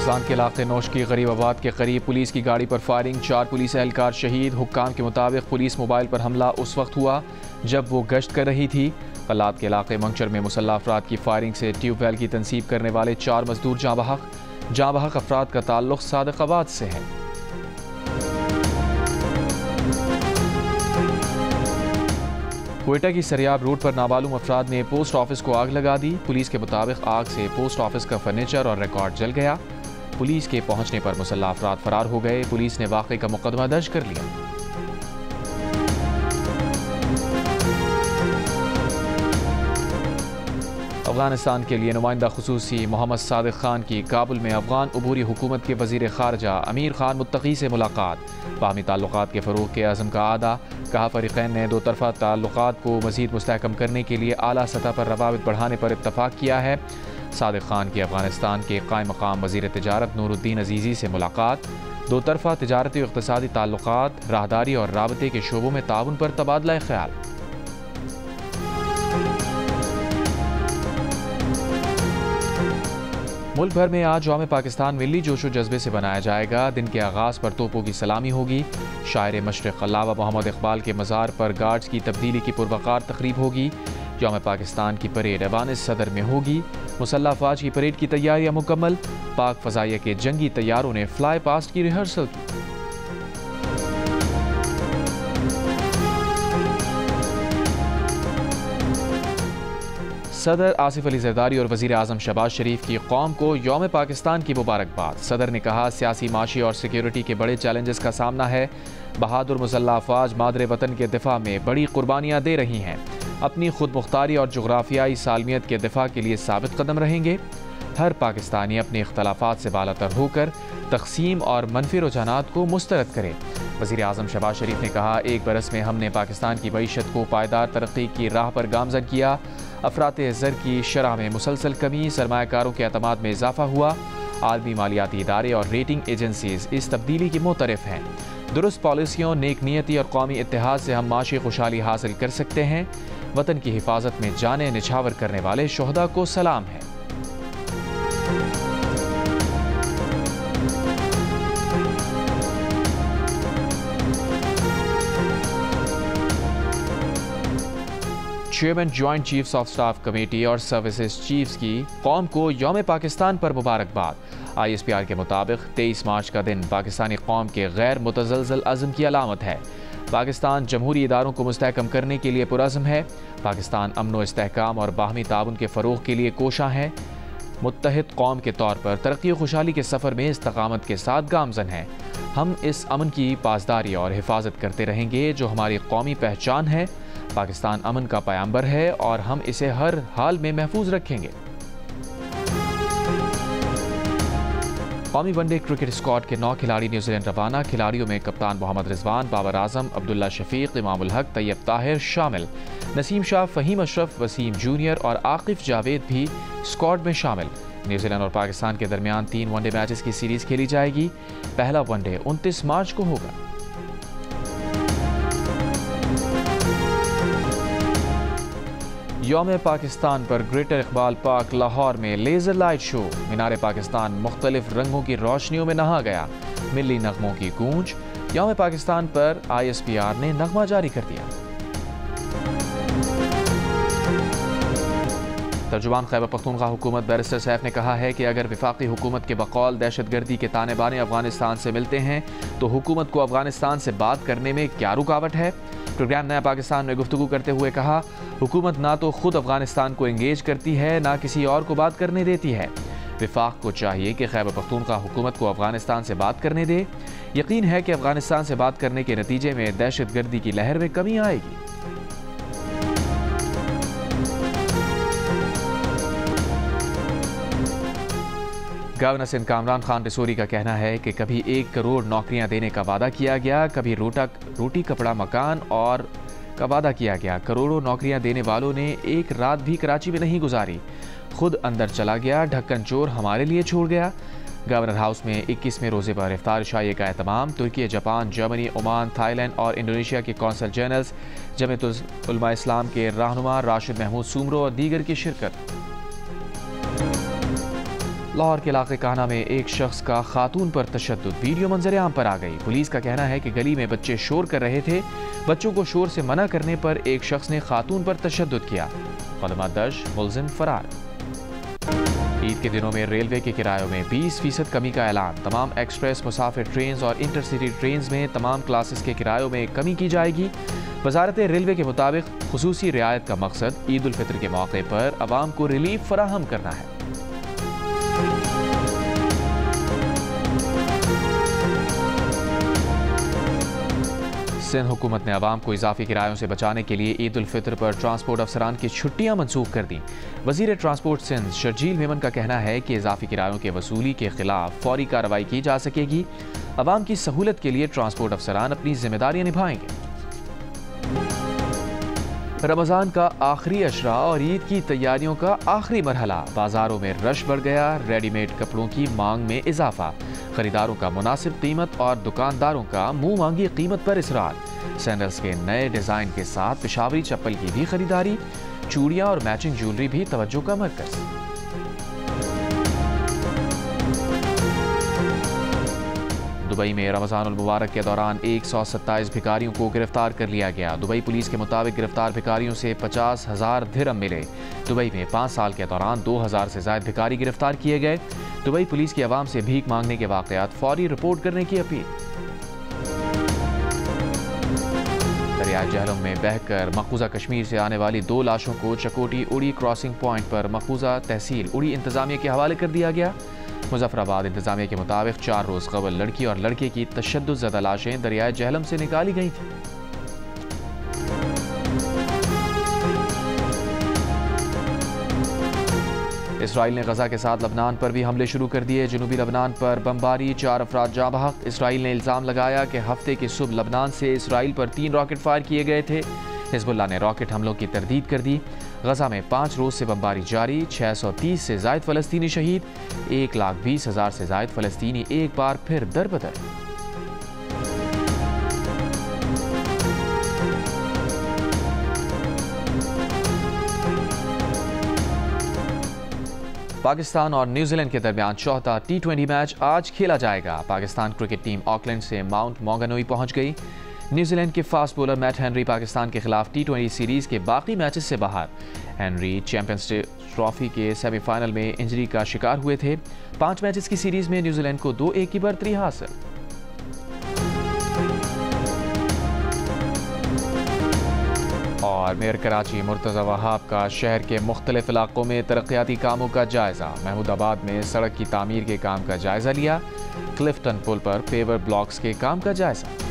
बलूचिस्तान के इलाके नौश की गरीबाबाद के करीब पुलिस की गाड़ी पर फायरिंग, 4 पुलिस एहलकार शहीद। हुक्काम के मुताबिक पुलिस मोबाइल पर हमला उस वक्त हुआ जब वो गश्त कर रही थी। कलात के इलाके मंगचर में मुसल्लह अफराद की फायरिंग से ट्यूबवेल की तनसीब करने वाले 4 मजदूर जाँ बहक अफराद का ताल्लुक सादिकाबाद से है। क्वेटा की सरियाब रोड पर नामालूम अफराद ने पोस्ट ऑफिस को आग लगा दी। पुलिस के मुताबिक आग से पोस्ट ऑफिस का फर्नीचर और रिकॉर्ड जल गया। पुलिस के पहुंचने पर मुसल्लह अफराद फरार हो गए। पुलिस ने वाक़े का मुकदमा दर्ज कर लिया। अफगानिस्तान के लिए नुमाइंदा खुसूसी मोहम्मद सादिक खान की काबुल में अफगान अबूरी हुकूमत के वज़ीर ख़ारजा अमीर खान मुत्तकी से मुलाकात। बाहमी ताल्लुकात के फ़रोग़ के अज़म का आदा। कहा फ़रीक़ैन ने दो तरफ़ा ताल्लुकात को मज़ीद मुस्तहकम करने के लिए आला सतह पर रवाबित बढ़ाने पर इत्तफ़ाक़ किया है। सादिक खान की अफगानिस्तान के क़ायम मक़ाम वज़ीर तिजारत नूरुद्दीन अज़ीज़ी से मुलाकात। दो तरफ़ा तिजारती व इक़्तिसादी ताल्लुकात, राहदारी और राबते के शोबों में ताउन पर तबादला ख़याल। मुल्क भर में आज यौम पाकिस्तान मिली जोशो जज्बे से मनाया जाएगा। दिन के आगाज़ पर तोपों की सलामी होगी। शायर मशरिक़ अल्लामा मोहम्मद इकबाल के मज़ार पर गार्ड्स की तब्दीली की पुरवकार तकरीब होगी। यौम पाकिस्तान की परेड ऐवान सदर में होगी। मुसल्लह अफ़वाज की परेड की तैयारियाँ मुकम्मल। पाक फ़ज़ाइया के जंगी तैयारों ने फ्लाई पास्ट की रिहर्सल की। सदर आसिफ अली ज़रदारी और वज़ीर आज़म शहबाज शरीफ की कौम को यौम पाकिस्तान की मुबारकबाद। सदर ने कहा सियासी, माशी और सिक्योरिटी के बड़े चैलेंजेस का सामना है। बहादुर मुसल्लह अफ़वाज मादरे वतन के दिफा में बड़ी कुर्बानियाँ दे रही हैं। अपनी खुद मुख्तारी और जुग़राफ़ियाई सालमियत के दिफा के लिए साबित कदम रहेंगे। हर पाकिस्तानी अपने इख्तलाफात से बालातर होकर तक़सीम और मनफी रुझानात को मुस्तरद करे। वज़ीर आज़म शहबाज शरीफ ने कहा 1 बरस में हमने पाकिस्तान की मईशत को पायदार तरक्की की राह पर गामज़न किया। अफराते ज़र की शरह में मुसलसल कमी, सरमायाकारों के एतमाद में इजाफा हुआ। आलमी मालियाती इदारे और रेटिंग एजेंसीज इस तब्दीली की मोतरफ़ हैं। दुरुस्त पॉलिसियों, नेक नियती और कौमी इत्तेहाद से हम माशी खुशहाली हासिल कर सकते हैं। वतन की हिफाजत में जाने निछावर करने वाले शोहदा को सलाम है। Chairman joint chiefs of staff committee और सर्विसेज चीफ्स की कौम को यौम पाकिस्तान पर मुबारकबाद। ISPR के मुताबिक 23 मार्च का दिन पाकिस्तानी कौम के गैर मुतज़लज़ल अज़्म की अलामत है। पाकिस्तान जमहूरी इदारों को मुस्तहकम करने के लिए पुरअज़्म है। पाकिस्तान अमन व इस्तेहकाम और बाहमी ताउन के फ़रोग़ के लिए कोशां है। मुत्तहिद कौम के तौर पर तरक्की व खुशहाली के सफ़र में इस्तकामत के साथ गामज़न है। हम इस अमन की पासदारी और हिफाजत करते रहेंगे जो हमारी कौमी पहचान है। पाकिस्तान अमन का पैगंबर है और हम इसे हर हाल में महफूज रखेंगे। कौमी वनडे क्रिकेट स्क्वाड के 9 खिलाड़ी न्यूजीलैंड रवाना। खिलाड़ियों में कप्तान मोहम्मद रिजवान, बाबर आजम, अब्दुल्ला शफीक, इमामुल हक, तैयब ताहिर शामिल। नसीम शाह, फ़हीम अशरफ, वसीम जूनियर और आकिफ जावेद भी स्क्वाड में शामिल। न्यूजीलैंड और पाकिस्तान के दरमियान 3 वनडे मैचेस की सीरीज़ खेली जाएगी। पहला वनडे 29 मार्च को होगा। यौम पाकिस्तान पर ग्रेटर इकबाल पार्क लाहौर में लेज़र लाइट शो। मीनार पाकिस्तान मुख्तलिफ रंगों की रोशनियों में नहा गया। मिली नगमों की गूंज। यौम पाकिस्तान पर ISPR ने नगमा जारी कर दिया। तर्जुमान खैबर पख्तूनख्वा हुकूमत बैरिस्टर सैफ ने कहा है कि अगर वफाकी हुकूमत के बकौल दहशतगर्दी के ताने बाने अफगानिस्तान से मिलते हैं तो हुकूमत को अफगानिस्तान से बात करने में क्या रुकावट है। प्रोग्राम नया पाकिस्तान में गुफ्तगू करते हुए कहा हुकूमत ना तो खुद अफगानिस्तान को एंगेज करती है ना किसी और को बात करने देती है। वफाक को चाहिए कि खैबर पख्तूनख्वा हुकूमत को अफगानिस्तान से बात करने दे। यकीन है कि अफगानिस्तान से बात करने के नतीजे में दहशतगर्दी की लहर में कमी आएगी। गवर्नर सिंध कामरान खान रिसोरी का कहना है कि कभी 1 करोड़ नौकरियां देने का वादा किया गया, कभी रोटी कपड़ा मकान और का वादा किया गया। करोड़ों नौकरियां देने वालों ने एक रात भी कराची में नहीं गुजारी। खुद अंदर चला गया, ढक्कन चोर हमारे लिए छोड़ गया। गवर्नर हाउस में 21वें रोज़े पर इफ्तार शाही का एहतमाम। तुर्की, जापान, जर्मनी, ओमान, थाईलैंड और इंडोनेशिया के कौंसल जनरल्स, जमीयत उलमा इस्लाम के रहनुमा राशिद महमूद सुमरो और दीगर की शिरकत। लाहौर के इलाके काना में एक शख्स का खातून पर तशद्दुद, वीडियो मंजर आम पर आ गई। पुलिस का कहना है कि गली में बच्चे शोर कर रहे थे। बच्चों को शोर से मना करने पर एक शख्स ने खातून पर तशद्दुद किया। मुकदमा दर्ज, मुलजिम फरार। ईद के दिनों में रेलवे के किरायों में 20% कमी का ऐलान। तमाम एक्सप्रेस, मुसाफिर ट्रेन और इंटरसिटी ट्रेन में तमाम क्लासेस के किरायों में कमी की जाएगी। वजारत रेलवे के मुताबिक खुसूसी रियायत का मकसद ईद उल फितर के मौके पर अवाम को रिलीफ फराहम करना है। सिंध हुकूमत ने अवाम को इजाफी किरायों से बचाने के लिए ईद उल फितर पर ट्रांसपोर्ट अफसरान की छुट्टियां मनसूख कर दी। वजीर ट्रांसपोर्ट सिंध शर्जील मेमन का कहना है कि इजाफी किरायों के वसूली के खिलाफ फौरी कार्रवाई की जा सकेगी। अवाम की सहूलत के लिए ट्रांसपोर्ट अफसरान अपनी जिम्मेदारियां निभाएंगे। रमज़ान का आखिरी अशरा और ईद की तैयारियों का आखिरी मरहला। बाजारों में रश बढ़ गया। रेडीमेड कपड़ों की मांग में इजाफा। खरीदारों का मुनासिब कीमत और दुकानदारों का मुंह मांगी कीमत पर इसरार। सैंडल्स के नए डिजाइन के साथ पेशावरी चप्पल की भी खरीदारी। चूड़ियां और मैचिंग ज्वेलरी भी तवज्जो का मरकज। दुबई में रमज़ानुल मुबारक के दौरान 127 भिखारियों को गिरफ्तार कर लिया गया। दुबई पुलिस के मुताबिक गिरफ्तार भिखारियों से 50,000 दिरहम मिले। दुबई में 5 साल के दौरान 2000 से ज्यादा भिखारी गिरफ्तार किए गए। दुबई पुलिस की आवाम से भीख मांगने के वाकयात फौरी रिपोर्ट करने की अपील। दरियाए जहलम में बहकर मकबूजा कश्मीर से आने वाली 2 लाशों को चकोटी उड़ी क्रॉसिंग पॉइंट पर मकबूजा तहसील उड़ी इंतजामिया के हवाले कर दिया गया। मुजफ्फराबाद इंतजामिया के मुताबिक 4 रोज कबल लड़की और लड़के की तशद्दुद लाशें दरियाए जहलम से निकाली गई थी। इसराइल ने गजा के साथ लबनान पर भी हमले शुरू कर दिए। जनूबी लबनान पर बमबारी, 4 अफराद जाँ बहक। इसराइल ने इल्ज़ाम लगाया कि हफ्ते की सुबह लबनान से इसराइल पर 3 रॉकेट फायर किए गए थे। हिजबुल्लाह ने रॉकेट हमलों की तरदीद कर दी। गजा में 5 रोज से बमबारी जारी। 630 से जायद फ़लस्तीनी शहीद। 1,20,000 से जायद फ़लस्तीनी एक बार फिर दरबदर। पाकिस्तान और न्यूजीलैंड के दरमियान चौथा T20 मैच आज खेला जाएगा। पाकिस्तान क्रिकेट टीम ऑकलैंड से माउंट मॉन्गानुई पहुंच गई। न्यूजीलैंड के fast bowler Matt Henry Pakistan के खिलाफ T20 सीरीज के बाकी मैचेस से बाहर। हेनरी चैंपियंस ट्रॉफी के सेमीफाइनल में इंजरी का शिकार हुए थे। 5 मैचेस की सीरीज में न्यूजीलैंड को 2-1 की बढ़तरी हासिल। और मेयर कराची मुर्तज़ा वहाब का शहर के मुख्तलिफ इलाकों में तरक्याती कामों का जायजा। महमूदाबाद में सड़क की तामीर के काम का जायजा लिया। क्लिफ्टन पुल पर पेवर ब्लॉक्स के काम का जायजा।